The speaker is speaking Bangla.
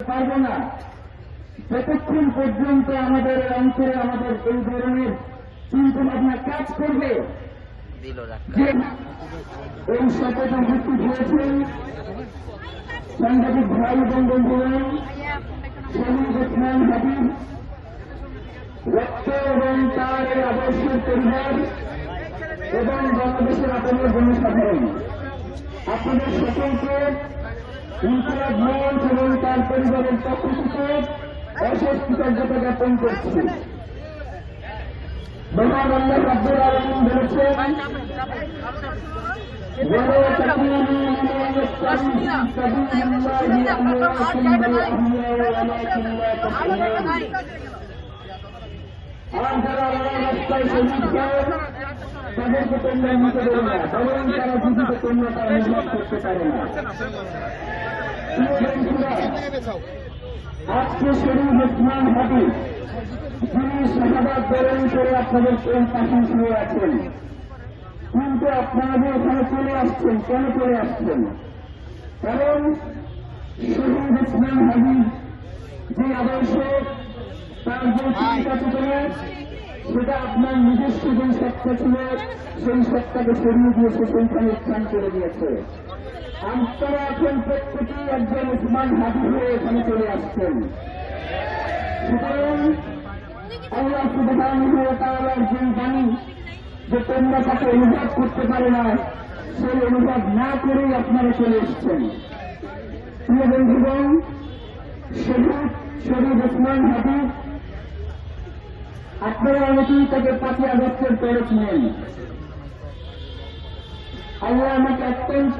পারব না যতক্ষণ পর্যন্ত আমাদের অন্তরে আমাদের এই ধরনের চিন্তা ভাবনা কাজ করবে যে এই শপথে উপস্থিত হয়েছেন সাংবাদিক ভাই এবং বন্ধুগণ, শহীদ ওসমান হাবিব রক্ত এবং তার এই আদর্শের পরিবার এবং বাংলাদেশের আপনাদের জনসাধারণ, আপনাদের সকলকে ইনকিলাব মঞ্চ এবং তার পরিবারের পক্ষ থেকে অশেষ কৃতজ্ঞতা জ্ঞাপন করছি। মহান আল্লাহ রাব্বুল আলামিন বলেছেন, আর যারা আল্লাহর রাস্তায় শহীদ হয় তাদেরকে তোমরা নিতে দেবে না, বরং তারা জীবিত তোমরা তার নির্ভর করতে পারে না। আজকে শহীদ ওসমান হাবিব যিনি শাহাদাত বরণ করে আপনাদের পাশে শুয়ে আছেন, কিন্তু আপনারা যে এখানে চলে আসছেন, কেন চলে আসছেন? কারণ শহীদ ওসমান হাবিব যে আদর্শ, তার যে চিন্তা চেতনা, সেটা আপনার নিজস্ব যে সত্তা ছিল সেই সত্তাকে সরিয়ে দিয়েছে, সেইখানে স্থান করে দিয়েছে। আপনারা এখন প্রত্যেকেই একজন ওসমান হাবিব হয়ে এখানে চলে আসছেন। সুতরাং আল্লাহ সুবহানাহু ওয়া তাআলার যে বাণী যে তোমরা তাকে অনুভব করতে পারে না, সেই অনুভব না করেই আপনারা চলে এসছেন। প্রিয় বন্ধুগণ, শহীদ ওসমান হাবিব আপনারা অনেকেই তাকে 5ই আগস্টের পরে চিনেন। আল্লাহ আমাকে অত্যন্ত